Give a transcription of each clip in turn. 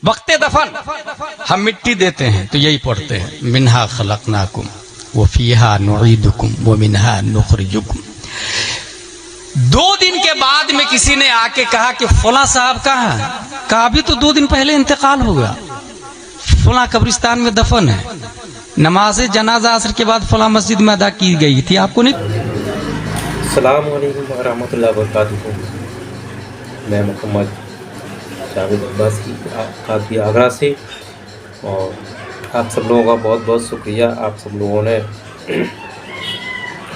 वक्त दफन हम मिट्टी देते हैं तो यही पढ़ते हैं, मिन्हा खलकनाकुम व फीहा नुईदुकुम व मिन्हा नुखरिजुकुम। 2 दिन के बाद में किसी ने आके कहा कि फला साहब कहाँ है? कहा अभी तो 2 दिन पहले इंतकाल हो गया, फला कब्रिस्तान में दफन है, नमाज जनाजा असर के बाद फला मस्जिद में अदा की गई थी, आपको नहीं। अस्सलाम वालेकुम व रहमतुल्लाहि व बरकातुहू। मैं मोहम्मद जावेद अब्बासी काफी आगरा से, और आप सब लोगों का बहुत बहुत शुक्रिया। आप सब लोगों ने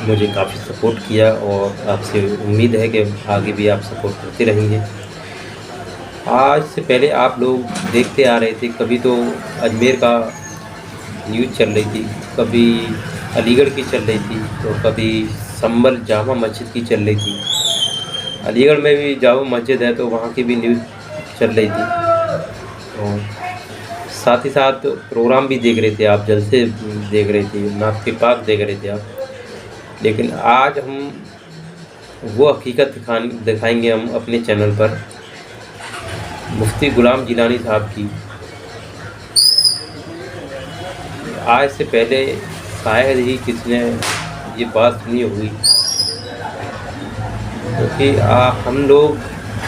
मुझे काफ़ी सपोर्ट किया और आपसे उम्मीद है कि आगे भी आप सपोर्ट करते रहेंगे। आज से पहले आप लोग देखते आ रहे थे, कभी तो अजमेर का न्यूज़ चल रही थी, कभी अलीगढ़ की चल रही थी, तो कभी संभल जामा मस्जिद की चल रही थी। अलीगढ़ में भी जामा मस्जिद है तो वहाँ की भी न्यूज़ चल रही थी, और साथ ही साथ प्रोग्राम भी देख रहे थे आप, जलसे देख रहे थे, नात के पाक देख रहे थे आप। लेकिन आज हम वो हकीकत दिखाएंगे हम अपने चैनल पर, मुफ्ती गुलाम जिलानी साहब की। आज से पहले शायद ही किसने ये बात सुनी होगी, क्योंकि हम लोग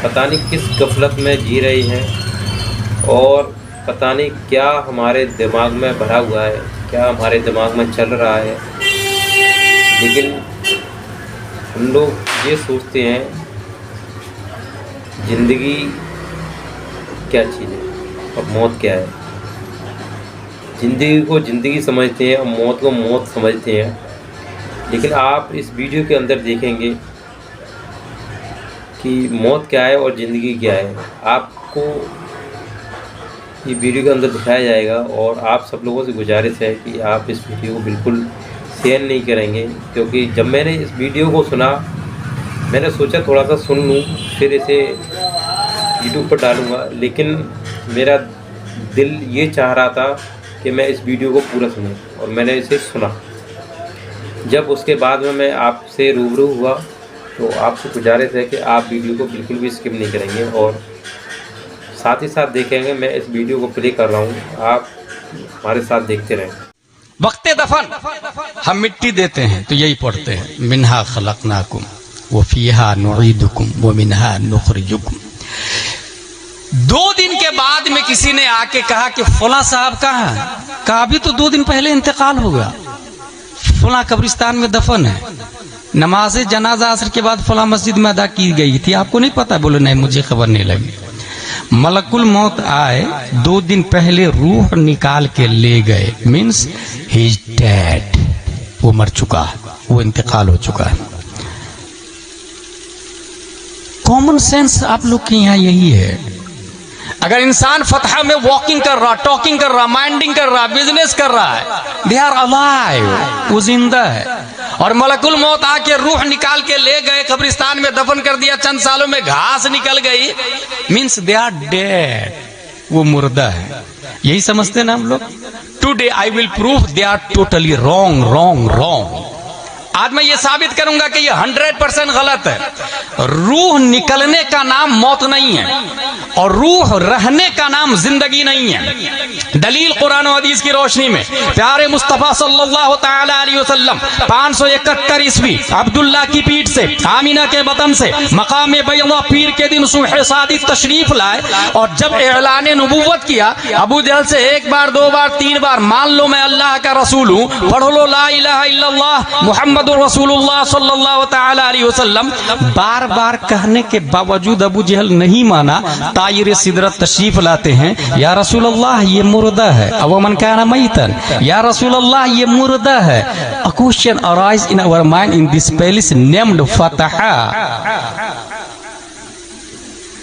पता नहीं किस गफलत में जी रहे हैं और पता नहीं क्या हमारे दिमाग में भरा हुआ है, क्या हमारे दिमाग में चल रहा है। लेकिन हम लोग ये सोचते हैं ज़िंदगी क्या चीज़ है और मौत क्या है। ज़िंदगी को ज़िंदगी समझते हैं और मौत को मौत समझते हैं। लेकिन आप इस वीडियो के अंदर देखेंगे कि मौत क्या है और ज़िंदगी क्या है, आपको ये वीडियो के अंदर दिखाया जाएगा। और आप सब लोगों से गुजारिश है कि आप इस वीडियो को बिल्कुल शेयर नहीं करेंगे, क्योंकि जब मैंने इस वीडियो को सुना, मैंने सोचा थोड़ा सा सुन लूँ फिर इसे यूट्यूब पर डालूँगा। लेकिन मेरा दिल ये चाह रहा था कि मैं इस वीडियो को पूरा सुनूँ, और मैंने इसे सुना। जब उसके बाद में मैं आपसे रूबरू हुआ तो आपसे गुजारिश है कि आप वीडियो को बिल्कुल भी स्किप नहीं करेंगे और साथ ही साथ देखेंगे। मैं इस वीडियो को प्ले कर रहा हूँ, आप हमारे साथ देखते रहें। वक्त दफन हम मिट्टी देते हैं तो यही पढ़ते हैं, मिन्हा खलकनाकुम व फीहा नुईदुकुम व मिन्हा नुखरिजुकुम। 2 दिन के बाद में किसी ने आके कहा कि फला साहब कहाँ है? कहा अभी तो 2 दिन पहले इंतकाल हो गया, फला कब्रिस्तान में दफन है, नमाज जनाजा असर के बाद फला मस्जिद में अदा की गई थी, आपको नहीं पता? बोले नहीं, मुझे खबर नहीं लगी। मलकुल मौत आए, 2 दिन पहले रूह निकाल के ले गए, मीन्स ही इज डेड, वो मर चुका है, वो इंतकाल हो चुका है। कॉमन सेंस आप लोग के यहाँ यही है। अगर इंसान फतह में वॉकिंग कर रहा, टॉकिंग कर रहा, माइंडिंग कर रहा, बिजनेस कर रहा है, दे आर अलाइव, वो जिंदा है। और मलकुल मौत आके रूह निकाल के ले गए, कब्रिस्तान में दफन कर दिया, चंद सालों में घास निकल गई, मीन्स दे आर डेड, वो मुर्दा है। यही समझते ना हम लोग। Today I will prove they are totally wrong wrong wrong. आज मैं ये साबित करूंगा कि ये 100% गलत है। रूह निकलने का नाम मौत नहीं है और रूह रहने का नाम जिंदगी नहीं है। दलील कुरान और हदीस की रोशनी में प्यारे मुस्तफा सल्लल्लाहु तआला अलैहि वसल्लम 571 ईस्वी अब्दुल्ला की पीठ से, आमिना के बतन से मकाम बैदा पीर के दिन सुबह सादिक तशरीफ लाए, और जब ऐलान नबुव्वत किया, अबू जहल से 1 बार 2 बार 3 बार मान लो मैं अल्लाह का रसूल हूँ, पढ़ लो ला इलाहा इल्लल्लाह मुहम्मद रसूलुल्लाह सल्लल्लाहु तआला अलैहि वसल्लम, बार बार कहने के बावजूद अबू जहल नहीं माना। तायरे सिदरत तशरीफ लाते हैं, या रसूलल्लाह ये मुर्दा है, अव मन काना मैतन, या रसूलल्लाह ये मुर्दा है। A question arise in our mind in this palace named Fataha.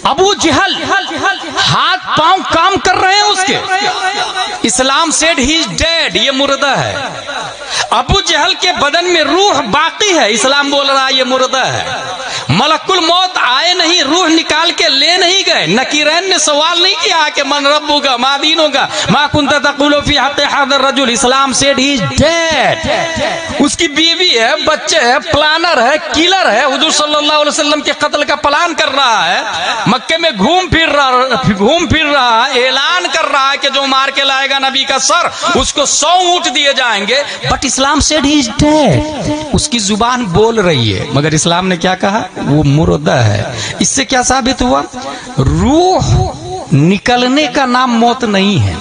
Abu जहल हाथ पांव काम कर रहे हैं उसके, इस्लाम सेड ही इज डेड, ये मुर्दा है। अबू जहल के बदन में रूह बाकी है, इस्लाम बोल रहा है ये मुर्दा है। मलकुल मौत आए नहीं, रूह निकाल के ले नहीं गए। नकीरैन ने सवाल नहीं किया कि मन रब्बुका मा दीनुका मा कुंता तक़ूलु फी हक़्क़ि हाज़ा रजुल। इस्लाम सेड ही इज डेड। उसकी बीवी है, बच्चे है, प्लानर है, किलर है, हुजूर सल्लल्लाहु अलैहि वसल्लम के कत्ल का प्लान कर रहा है, मक्के में घूम फिर रहा है, ऐलान कर रहा है कि जो मार के लाएगा नबी का सर उसको 100 ऊंट दिए जाएंगे। But Islam said he is dead. उसकी जुबान बोल रही है मगर इस्लाम ने क्या कहा? वो मुर्दा है। इससे क्या साबित हुआ? रूह निकलने का नाम मौत नहीं है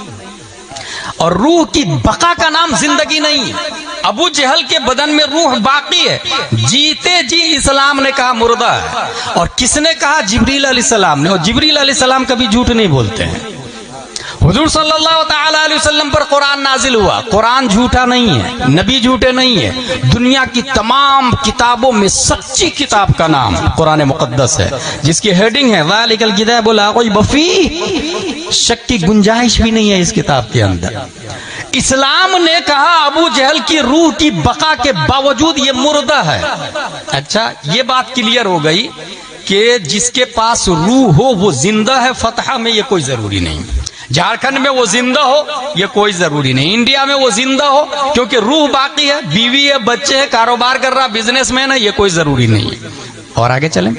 और रूह की बका का नाम जिंदगी नहीं है। अबू जहल के बदन में रूह बाकी है, जीते जी इस्लाम ने कहा मुर्दा है। और किसने कहा? जिब्रील अलैहिस्सलाम ने। और जिब्रील अलैहिस्सलाम कभी झूठ नहीं बोलते हैं। हुजूर सल्लल्लाहु ताला अलैहि वसल्लम पर कुरान नाजिल हुआ। कुरान झूठा नहीं है, नबी झूठे नहीं है। दुनिया की तमाम किताबों में सच्ची किताब का नाम कुरान मुकद्दस है, जिसकी हेडिंग है ज़ालिकल किताबु ला रैब फीह। शक की गुंजाइश भी नहीं है इस किताब के अंदर। इस्लाम ने कहा अबू जहल की रूह की बका के बावजूद ये मुर्दा है। अच्छा, ये बात क्लियर हो गई कि जिसके पास रूह हो वो जिंदा है। फतहा में ये कोई जरूरी नहीं, झारखंड में वो जिंदा हो ये कोई जरूरी नहीं, इंडिया में वो जिंदा हो क्योंकि रूह बाकी है, बीवी है, बच्चे है, कारोबार कर रहा, बिजनेसमैन है, ये कोई जरूरी नहीं है। और आगे चलें।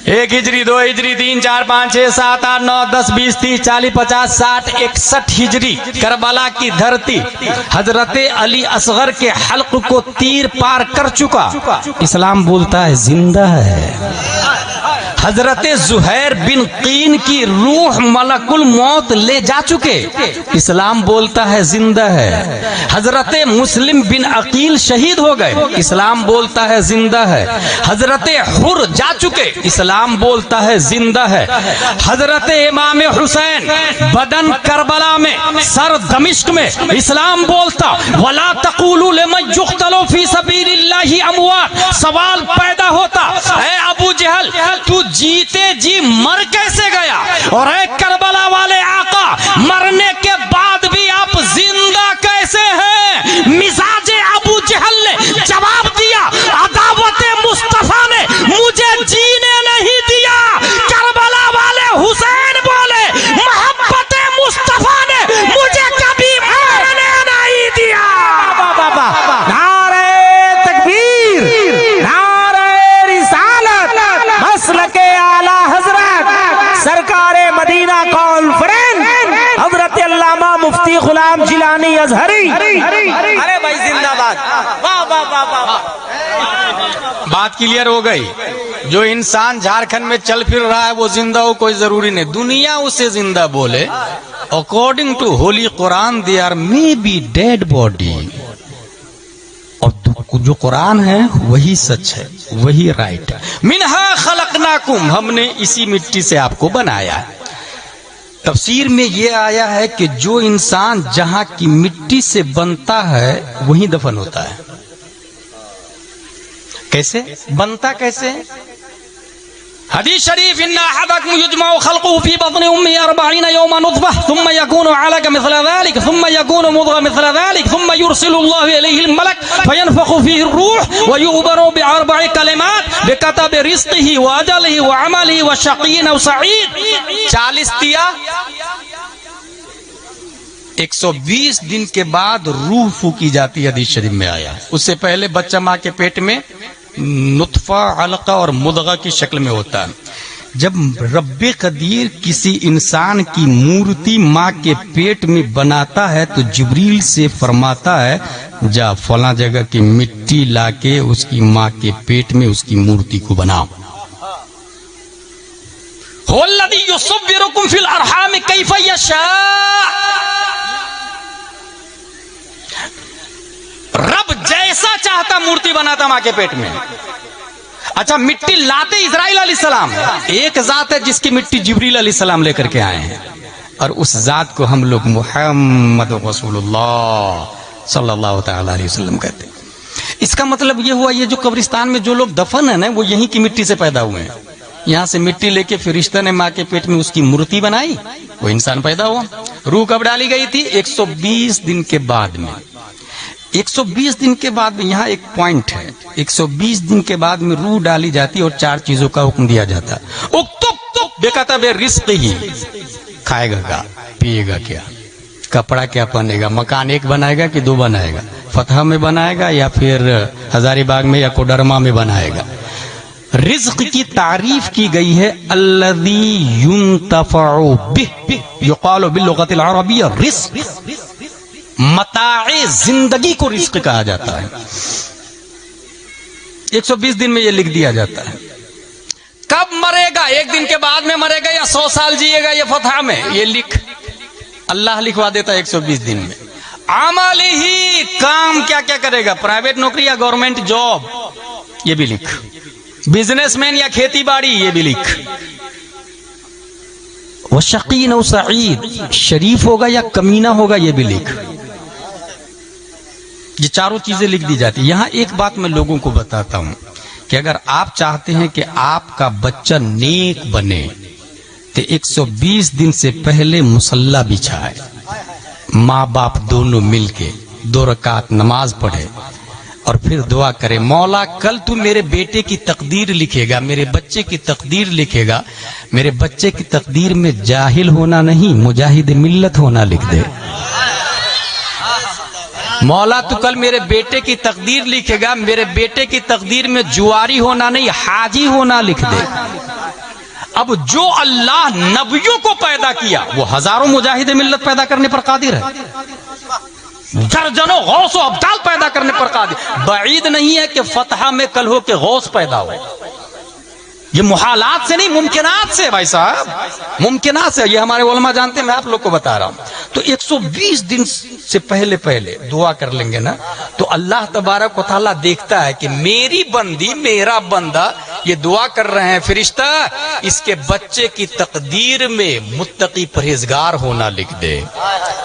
1 हिजरी 2 हिजरी 3 4 5 6 7 8 9 10 20 30 40 50 60 61 हिजरी करबला की धरती हजरत अली असगर के हल्क को तीर पार कर चुका। इस्लाम बोलता है जिंदा है। हजरत जुहैर बिन कीन की रूह मलकुल मौत ले जा चुके। इस्लाम बोलता है जिंदा है। हजरत मुस्लिम बिन अकील शहीद हो गए। इस्लाम बोलता है जिंदा है। हजरत हुर जा चुके। इस्लाम बोलता है जिंदा है। हजरत इमाम हुसैन बदन करबला में, सर दमिश्क में। इस्लाम बोलता वला तक़ूलू लिमन युक़्तलू फी सबीलिल्लाहि अमवात। सवाल पैदा होता है अबू जहल तू जीते जी मर कैसे गया? और है करबला वाले आका, मरने के बाद भी आप जिंदा कैसे हैं? मिजाज अबू जहल ने जवाब दिया, अदावत मुस्तफा ने मुझे जीने नहीं दिया। करबला वाले हुसैन बोले, मोहब्बत मुस्तफा ने मुझे कभी मरने नहीं दिया। नारे तकबीर, नारे रिसालत, मसलके आला हजरत सरकारे मदीना कॉन्फ्रेंस हजरत अल्लामा मुफ्ती गुलाम जिलानी अजहरी। अरे भाई जिंदाबाद। वाह वाह वाह वाह। बात क्लियर हो गई। जो इंसान झारखंड में चल फिर रहा है वो जिंदा हो कोई जरूरी नहीं, दुनिया उसे जिंदा बोले। According to holy Quran they are maybe dead body. और जो कुरान है वही सच है, वही राइट है। मिनहा खलकनाकुम, हमने इसी मिट्टी से आपको बनाया है। तफसीर में ये आया है कि जो इंसान जहां की मिट्टी से बनता है वहीं दफन होता है। कैसे बनता? कैसे? हदीस शरीफ इन्ना अहदकुम युजमउ खल्कुहु फी बत्नि उम्मी 40 यौमन नुतफह थुम्मा यकूनु अलका मिस्ल ज़ालिक थुम्मा यकूनु मुद्ग़ह मिस्ल ज़ालिक थुम्मा युरसिलुल्लाहु इलैहि अल-मलक फयनफखु फीहि ar-रूह व युअबरू बिअरब'i कलिमात बिकतबि रिज़्क़िही व अजलिही व अमलिही व शक़िय्युन अव सईद। 40 दिया 120 दिन के बाद रूह फूकी जाती है। हदीस शरीफ में आया। उससे पहले बच्चा माँ के पेट में नुतफा, अलका और मुदगा की शक्ल में होता है। जब रब्बे कदीर किसी इंसान की मूर्ति माँ के पेट में बनाता है तो जिब्रील से फरमाता है जा फला जगह की मिट्टी लाके उसकी माँ के पेट में उसकी मूर्ति को बनाओ। हुवल्लज़ी युसव्विरुकुम फिल अरहाम कैफ़ यशा। रब जैसा चाहता मूर्ति बनाता माँ के पेट में। अच्छा, मिट्टी लाते इजराइल अलैहिस्सलाम। एक जात है जिसकी मिट्टी जिब्रील अलैहिस्सलाम लेकर के आए हैं और उस जात को हम लोग मुहम्मद रसूलुल्लाह सल्लल्लाहु ताला अलैहि वसल्लम कहते हैं। इसका मतलब ये हुआ ये जो कब्रिस्तान में जो लोग दफन है ना वो यहीं की मिट्टी से पैदा हुए हैं। यहाँ से मिट्टी लेके फरिश्ता ने माँ के पेट में उसकी मूर्ति बनाई, वो इंसान पैदा हुआ। रूह कब डाली गई थी? 120 दिन के बाद में। 120 दिन के बाद में यहाँ एक पॉइंट है, 120 दिन के बाद में रूह डाली जाती है और 4 चीजों का हुक्म दिया जाता है। उक्तुब बेकतब रिस्क ही, खाएगा क्या, पिएगा क्या, कपड़ा क्या पहनेगा, मकान एक बनाएगा कि 2 बनाएगा, फतह में बनाएगा या फिर हजारीबाग में या कोडरमा में बनाएगा। रिज्क की तारीफ की गई है, अल्लज़ी युंतफ़अु बिह युक़ालु बिल्लुग़तिल अरबिय्या रिज़्क़, मताए जिंदगी को रिज्क कहा जाता है। 120 दिन में ये लिख दिया जाता है। कब मरेगा, 1 दिन के बाद में मरेगा या 100 साल जिएगा, ये फतह में ये लिख, अल्लाह लिखवा देता है 120 दिन में। अमल ही, काम क्या क्या करेगा, प्राइवेट नौकरी या गवर्नमेंट जॉब, ये भी लिख, बिजनेसमैन या खेती बाड़ी, ये भी लिख, वो शकीन और सईद, शरीफ होगा या कमीना होगा, ये भी लिख। ये चारों चीजें लिख दी जाती है। यहां एक बात मैं लोगों को बताता हूं कि अगर आप चाहते हैं कि आपका बच्चा नेक बने तो 120 दिन से पहले मुसल्ला बिछाए, माँ बाप दोनों मिलके 2 रकात नमाज पढ़े और फिर दुआ करे, मौला कल तू मेरे बेटे की तकदीर लिखेगा, मेरे बच्चे की तकदीर लिखेगा, मेरे बच्चे की तकदीर में जाहिल होना नहीं, मुजाहिद मिल्लत होना लिख दे। मौला तू कल मेरे बेटे की तकदीर लिखेगा, मेरे बेटे की तकदीर में जुआरी होना नहीं, हाजी होना लिख दे। अब जो अल्लाह नबियों को पैदा किया वो हजारों मुजाहिद मिल्लत पैदा करने पर कादिर है, दर्जनों गौस और अब्दाल पैदा करने पर कादिर। बईद नहीं है कि फतह में कल हो के गौस पैदा हो, ये मुहालात से नहीं, मुमकिनात से भाई साहब, मुमकिनात से। ये हमारे उलमा जानते हैं, मैं आप लोग को बता रहा हूं। तो 120 दिन से पहले पहले दुआ कर लेंगे ना, तो अल्लाह तबारक व तआला देखता है कि मेरी बंदी, मेरा बंदा ये दुआ कर रहे हैं, फरिश्ता इसके बच्चे की तकदीर में मुत्तकी परहेजगार होना लिख दे,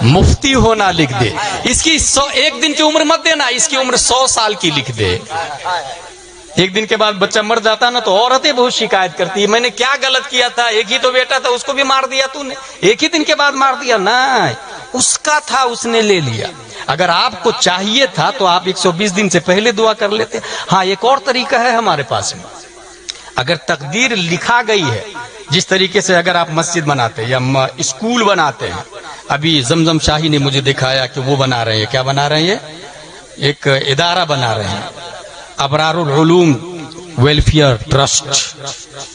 मुफ्ती होना लिख दे, इसकी 1 दिन की उम्र मत देना, इसकी उम्र 100 साल की लिख दे। 1 दिन के बाद बच्चा मर जाता ना तो औरतें बहुत शिकायत करती है, मैंने क्या गलत किया था, एक ही तो बेटा था, उसको भी मार दिया तूने, 1 ही दिन के बाद मार दिया। ना, उसका था, उसने ले लिया। अगर आपको चाहिए था तो आप 120 दिन से पहले दुआ कर लेते। हाँ, एक और तरीका है हमारे पास में, अगर तकदीर लिखा गई है, जिस तरीके से अगर आप मस्जिद बनाते हैं या स्कूल बनाते हैं, अभी जमजम शाही ने मुझे दिखाया कि वो बना रहे हैं, क्या बना रहे हैं, एक इदारा बना रहे हैं, अबरारुल उलूम वेलफेयर ट्रस्ट,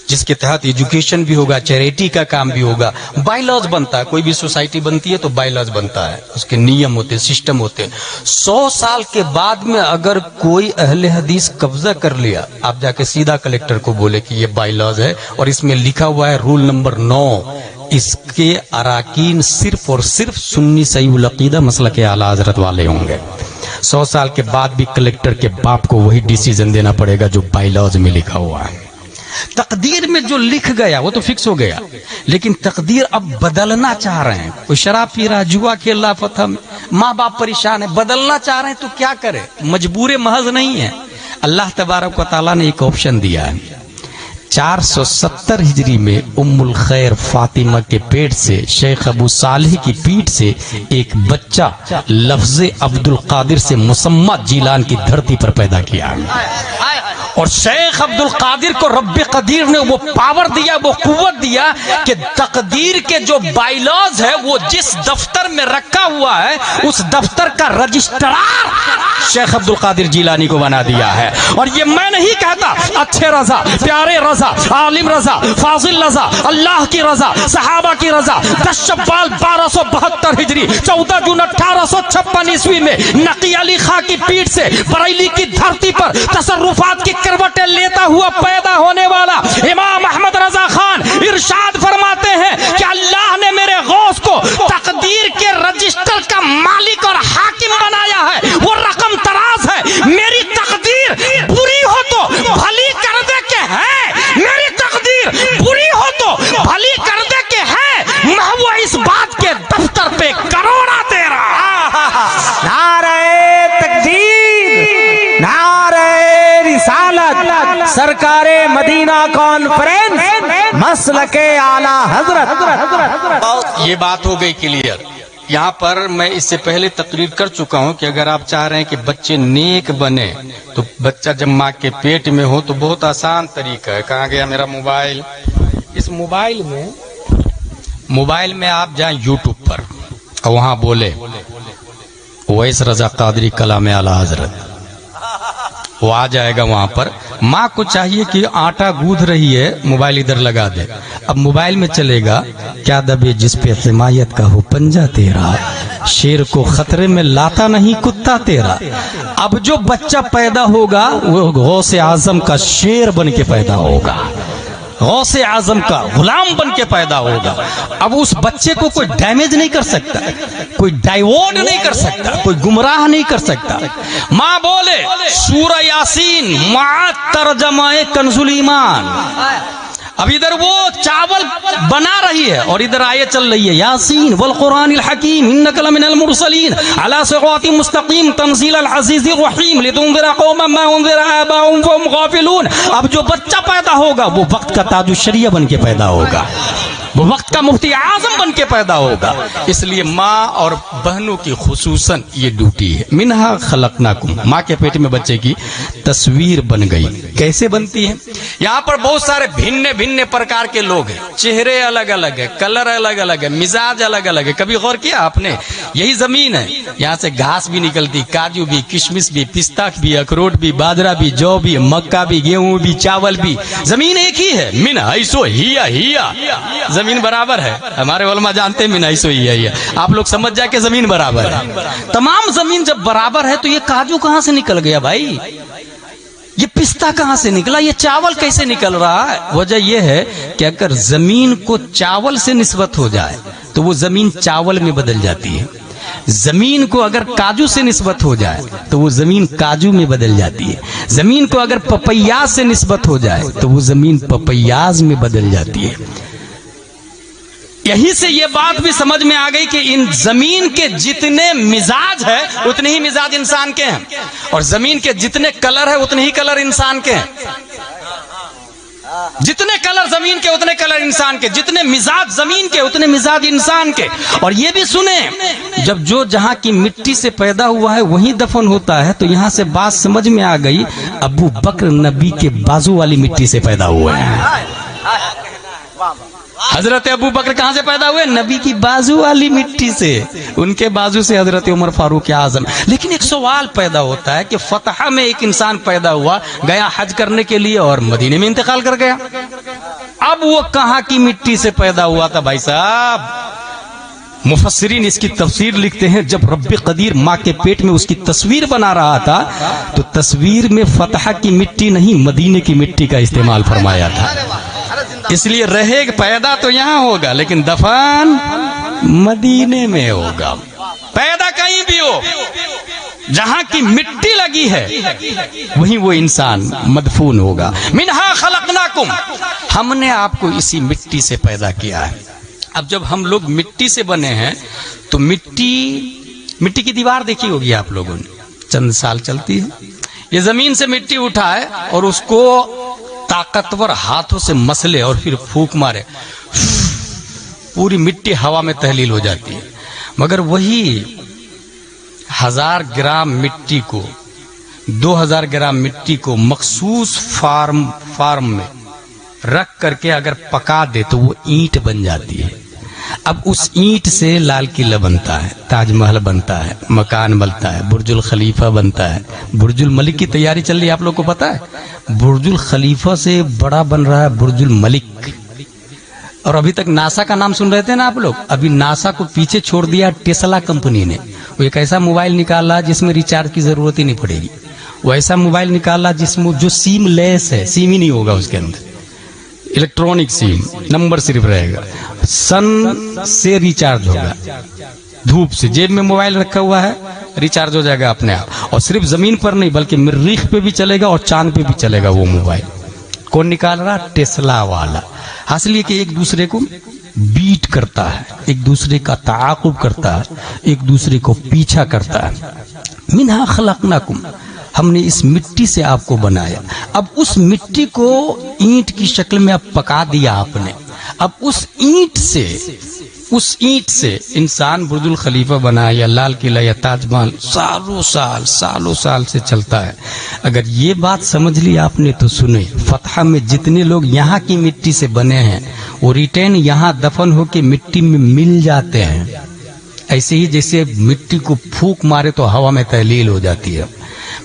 जिसके तहत एजुकेशन भी होगा, चैरिटी का काम भी होगा, बायलॉज बनता है। कोई भी सोसाइटी बनती है तो बायलॉज बनता है, उसके नियम होते हैं, सिस्टम होते हैं। 100 साल के बाद में अगर कोई अहले हदीस कब्जा कर लिया, आप जाके सीधा कलेक्टर को बोले कि ये बायलॉज है और इसमें लिखा हुआ है रूल नंबर 9, इसके अराकीन सिर्फ और सिर्फ सुन्नी सहीहुल अकीदा मसलक के आला हजरत वाले होंगे। 100 साल के बाद भी कलेक्टर के बाप को वही डिसीजन देना पड़ेगा जो बायलॉज में लिखा हुआ है। तकदीर में जो लिख गया वो तो फिक्स हो गया, लेकिन तकदीर अब बदलना चाह रहे हैं। कोई शराब पी रहा, जुआ खेल रहा, फतह में माँ बाप परेशान है, बदलना चाह रहे हैं, तो क्या करे, मजबूर महज नहीं है। अल्लाह तबारक व तआला ने एक ऑप्शन दिया है। 470 हिजरी में उम्मुल खैर फातिमा के पेट से, शेख अबू सालिह की पीठ से एक बच्चा लफ्ज़े अब्दुल कादिर से मुसम्मा जीलान की धरती पर पैदा किया। और शेख अब्दुल कादिर को रब्बे कदीर ने वो पावर दिया, वो कुव्वत दिया कि तकदीर के जो बायलॉज है वो जिस दफ्तर में रखा हुआ है उस दफ्तर का रजिस्ट्रार शेख अब्दुल कादिर जीलानी को बना दिया है। और ये मैं नहीं कहता, अच्छे रजा, प्यारे रजा, आलिम रजा, फाजिल रजा, अल्लाह की रजा, सहाबा की रजा, 10 शव्वाल 1272 हिजरी 14 जून 1856 ईस्वी में नकी अली खां की पीठ से बरेली की धरती पर तसर्रुफात की करवटें लेता हुआ पैदा होने वाला इमाम अहमद रजा खान इरशाद फरमाते हैं कि अल्लाह ने मेरे गौस को तकदीर के रजिस्टर का मालिक और हाकिम बनाया है। वो रकम तराज है। मेरी तकदीर बुरी हो तो भली कर दे के है, मेरी तकदीर बुरी हो तो भली कर दे के है, महबूब इस बात के दफ्तर पे करोड़ा दे रहा। नारे तकदीर, नारे रिसालत, सरकारे मदीना कॉन्फ्रेंस, मसलके आला हजरत। ये बात हो गई क्लियर यहाँ पर मैं इससे पहले तकरीर कर चुका हूँ कि अगर आप चाह रहे हैं कि बच्चे नेक बने तो बच्चा जब माँ के पेट में हो तो बहुत आसान तरीका है। कहाँ गया मेरा मोबाइल? इस मोबाइल में आप जाएं यूट्यूब पर और वहाँ बोले वैस रजा कादरी कलाम आला हजरत, वो आ जाएगा वहां पर। माँ को चाहिए कि आटा गूंथ रही है, मोबाइल इधर लगा दे। अब मोबाइल में चलेगा, क्या दबे जिस पे हिमायत का हो पंजा तेरा, शेर को खतरे में लाता नहीं कुत्ता तेरा। अब जो बच्चा पैदा होगा वो गौसे आजम का शेर बन के पैदा होगा, गौसे आजम का गुलाम बन के पैदा होगा। अब उस बच्चे को कोई डैमेज नहीं कर सकता, कोई डाइवर्ट नहीं कर सकता, कोई गुमराह नहीं कर सकता। माँ बोले सूरह यासीन मा तर्जमाए कंजुल ईमान। अब इधर वो चावल बना रही है और इधर आयत चल रही है यासीन वल कुरानिल हकीम इन्नका लमिनल मुरसलीन अला सिरातिम मुस्तकीम तंजीलल अजीजिर रहीम लितुनज़िरा कौमन मा उनज़िरा आबाउहुम फहुम गाफिलून। अब जो बच्चा पैदा होगा वो वक्त का ताजुश शरिया बन के पैदा होगा, वो वक्त का मुफ्ती आजम बन के पैदा होगा। इसलिए माँ और बहनों की खुसूसन ये ड्यूटी है। मिनहा खलकनाकुम, माँ के पेट में बच्चे की तस्वीर बन गई। कैसे बनती है? यहाँ पर बहुत सारे भिन्न भिन्न प्रकार के लोग हैं, चेहरे अलग अलग है, कलर अलग अलग है, मिजाज अलग अलग है। कभी गौर किया आपने? यही जमीन है, यहाँ से घास भी निकलती, काजू भी, किशमिश भी, पिस्ता भी, अखरोट भी, बाजरा भी, जौ भी, मक्का भी, गेहूं भी, चावल भी। जमीन एक ही है। मिन ऐसो हिया हिया, जमीन बराबर है। हमारे उलमा जानते हैं मिन ऐसो हिया हिया। आप लोग समझ जाए कि जमीन बराबर है। तमाम जमीन जब बराबर है तो ये काजू कहां से निकल गया भाई? ये पिस्ता कहां से निकला? ये चावल कैसे निकल रहा है? वजह यह है कि अगर जमीन को चावल से निस्बत हो जाए तो वो जमीन चावल में बदल जाती है। जमीन को अगर काजू से निस्बत हो जाए तो वो जमीन काजू में बदल जाती है। जमीन को अगर पपैयाज से निस्बत हो जाए तो वो जमीन पपैयाज में बदल जाती है। यही से ये बात भी समझ में आ गई कि इन जमीन के जितने मिजाज है उतने ही मिजाज इंसान के हैं, और जमीन के जितने कलर है उतने ही कलर इंसान के हैं। जितने कलर जमीन के उतने कलर इंसान के, जितने मिजाज जमीन के उतने मिजाज इंसान के। और ये भी सुने, जब जो जहां की मिट्टी से पैदा हुआ है वहीं दफन होता है, तो यहां से बात समझ में आ गई, अबू बकर नबी के बाजू वाली मिट्टी से पैदा हुए हैं। हजरत अबू बकर कहां से पैदा हुए? नबी की बाजू वाली मिट्टी से। उनके बाजू से हजरत उमर फारूक आजम। लेकिन एक सवाल पैदा होता है कि फतह में एक इंसान पैदा हुआ, गया हज करने के लिए और मदीने में इंतकाल कर गया। अब वो कहां की मिट्टी से पैदा हुआ था भाई साहब? मुफस्सिरीन इसकी तफसीर लिखते हैं, जब रब्बे कदीर माँ के पेट में उसकी तस्वीर बना रहा था तो तस्वीर में फतह की मिट्टी नहीं मदीने की मिट्टी का इस्तेमाल फरमाया था। इसलिए रहे पैदा तो यहां होगा लेकिन दफन मदीने में होगा। पैदा कहीं भी हो, जहां की मिट्टी लगी है वहीं वो इंसान मदफून होगा। मिनहा खलकनाकुम, हमने आपको इसी मिट्टी से पैदा किया है। अब जब हम लोग मिट्टी से बने हैं तो मिट्टी की दीवार देखी होगी आप लोगों ने, चंद साल चलती है। ये जमीन से मिट्टी उठाए और उसको ताकतवर हाथों से मसले और फिर फूंक मारे, पूरी मिट्टी हवा में तहलील हो जाती है। मगर वही 1000 ग्राम मिट्टी को, 2000 ग्राम मिट्टी को मखसूस फार्म में रख करके अगर पका दे तो वो ईंट बन जाती है। अब उस ईंट से लाल किला बनता है, ताजमहल बनता है, मकान बनता है, बुर्जुल खलीफा बनता है। बुर्जुल मलिक की तैयारी चल रही है, आप लोग को पता है? बुर्जुल खलीफा से बड़ा बन रहा है बुर्जुल मलिक। और अभी तक नासा का नाम सुन रहे थे ना आप लोग, अभी नासा को पीछे छोड़ दिया टेस्ला कंपनी ने। वो एक ऐसा मोबाइल निकाला जिसमें रिचार्ज की जरूरत ही नहीं पड़ेगी। वो ऐसा मोबाइल निकाला जिसमें जो सिम लेस है, सिम ही नहीं होगा उसके अंदर, इलेक्ट्रॉनिक सिम, नंबर सिर्फ रहेगा। सन से रिचार्ज होगा, धूप से, जेब में मोबाइल रखा हुआ है, रिचार्ज हो जाएगा अपने आप। और सिर्फ जमीन पर नहीं बल्कि मरीख पे भी चलेगा और चांद पे भी चलेगा वो मोबाइल। कौन निकाल रहा? टेस्ला वाला। हासिल ये कि एक दूसरे को बीट करता है, एक दूसरे का ताक़ुब करता है, एक दूसरे को पीछा करता है। मिनहा खलकनाकुम, हमने इस मिट्टी से आपको बनाया। अब उस मिट्टी को ईंट की शक्ल में अब पका दिया आपने। अब उस ईंट से उस ईंट से इंसान बुर्जुल खलीफा बनाया या लाल किला या ताजमहल सालों साल से चलता है। अगर ये बात समझ ली आपने तो सुने, फतह में जितने लोग यहाँ की मिट्टी से बने हैं वो रिटर्न यहाँ दफन होके मिट्टी में मिल जाते हैं। ऐसे ही जैसे मिट्टी को फूंक मारे तो हवा में तहलील हो जाती है,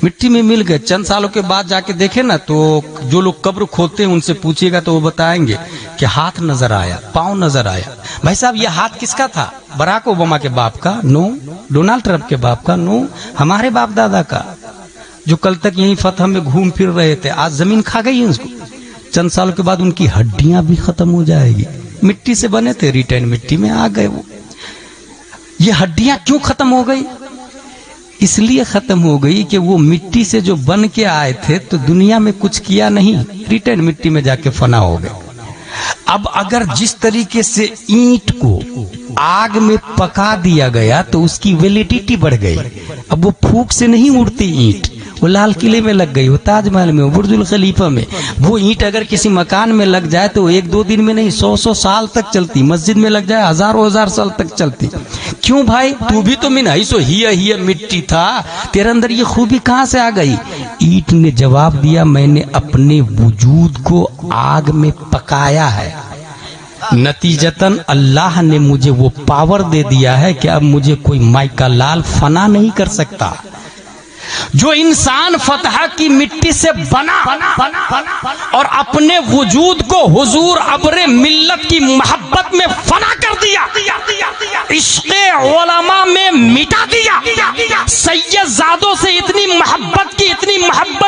मिट्टी में मिल गए। चंद सालों के बाद जाके देखे ना तो जो लोग कब्र खोदते हैं उनसे पूछिएगा तो वो बताएंगे कि हाथ नजर आया, पांव नजर आया। भाई साहब ये हाथ किसका था? बराक ओबामा के बाप का? नो। डोनाल्ड ट्रंप के बाप का? नो। हमारे बाप दादा का, जो कल तक यहीं फतह में घूम फिर रहे थे। आज जमीन खा गई है उसको। चंद सालों के बाद उनकी हड्डियां भी खत्म हो जाएगी। मिट्टी से बने थे, रिटर्न मिट्टी में आ गए वो। ये हड्डियां क्यों खत्म हो गई? इसलिए खत्म हो गई कि वो मिट्टी से जो बन के आए थे तो दुनिया में कुछ किया नहीं, रिटर्न मिट्टी में जाके फना हो गए। अब अगर जिस तरीके से ईंट को आग में पका दिया गया तो उसकी वैलिडिटी बढ़ गई। अब वो फूंक से नहीं उड़ती ईंट, वो लाल किले में लग गई, वो ताजमहल में, वो बुर्जुल खलीफा में। वो ईंट अगर किसी मकान में लग जाए तो 1-2 दिन में नहीं 100 साल तक चलती। मस्जिद में लग जाए हजारों साल तक चलती। क्यों भाई? तू भी तो मिन ही सो ही मिट्टी था, तेरे अंदर ये खूबी कहां से आ गई? ईंट ने जवाब दिया, मैंने अपने वजूद को आग में पकाया है, नतीजतन अल्लाह ने मुझे वो पावर दे दिया है कि अब मुझे कोई माइका लाल फना नहीं कर सकता। जो इंसान फतह की मिट्टी से बना और अपने वजूद को हुजूर अब्रे मिल्लत की मोहब्बत में फना कर दिया, इश्क़े उलमा में मिटा दिया, सैयदजादों से इतनी मोहब्बत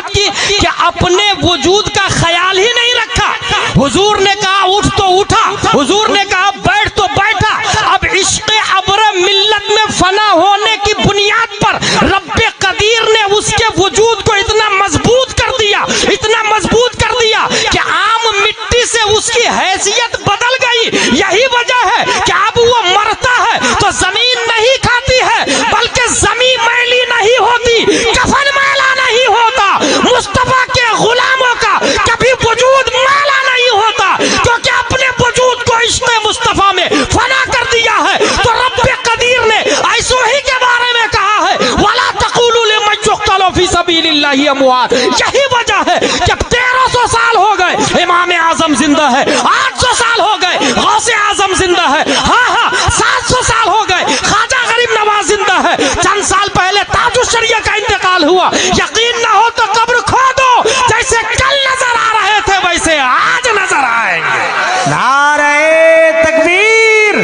की कि अपने वजूद का ख्याल ही नहीं रखा। हुजूर ने कहा उठ तो उठा, हुजूर ने कहा बैठ तो बैठा। अब इश्क़े अब्रे मिल्लत में फना होने की बुनियाद पर रब्बे कदीर ने उसके वजूद को इतना मजबूत कर दिया कि आम मिट्टी से उसकी हैसियत बदल गई। यही वजह है कि अब वो मरता है तो जमीन नहीं खाती है, बल्कि जमीन मैली नहीं होती, कफन मैला नहीं होता। मुस्तफा के गुलामों का कभी वजूद मैला नहीं होता, क्योंकि अपने वजूद को इश्क़े मुस्तफा में फना कर दिया है। तो रब्बे कदीर ने ऐसो ही के बारे में कहा है, वला तक़ूलू लिमन युक़्तलू फी सबीलिल्लाहि अमवात। यही वजह है कि 1300 साल हो गए इमाम आजम जिंदा है, 800 साल हो गए गौसे आजम जिंदा है, हाँ 700 साल हो गए ख्वाजा गरीब नवाज जिंदा है। चंद साल पहले ताजुश शरिया का इंतकाल हुआ। यकीन ना हो तो कब्र खोदो, जैसे कल नजर आ रहे थे वैसे आज नजर आएंगे। नारे तकबीर,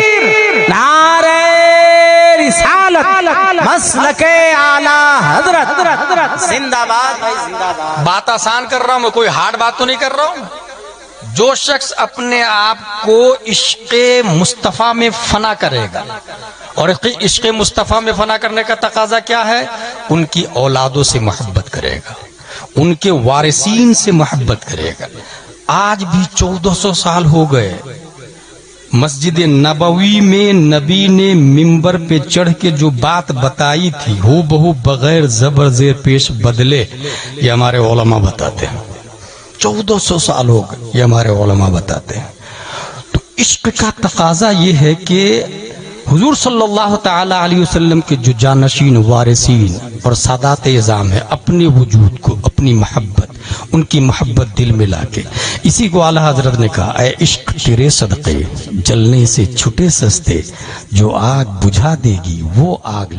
नारे रिसालत, मसलके आला हजरत जिंदाबाद भाई जिंदाबाद। बात आसान कर रहा हूं मैं, कोई हार्ड बात तो नहीं कर रहा हूं। जो शख्स अपने आप को इश्क़े मुस्तफ़ा में फना करेगा, और इश्क़े मुस्तफ़ा में फना करने का तकाजा क्या है? उनकी औलादों से मोहब्बत करेगा, उनके वारिसीन से मोहब्बत करेगा। आज भी 1400 साल हो गए, मस्जिद नबवी में नबी ने मिंबर पे चढ़ के जो बात बताई थी हो बहु बगैर जबर जेर पेश बदले, ये हमारे उलमा बताते हैं। 1400 साल हो गए, ये हमारे उलमा बताते हैं। तो इश्क का तकाजा ये है कि हुजूर सल्लल्लाहु ताला अलैहि वसल्लम के जो जानशीन वारिसीन और सादात इज़ाम है, अपने वजूद को, अपनी मोहब्बत, उनकी मोहब्बत दिल में लाके, इसी को आला हजरत ने कहा, ऐ इश्क तेरे सदक़े जलने से छुटे सस्ते, जो आग बुझा देगी वो आग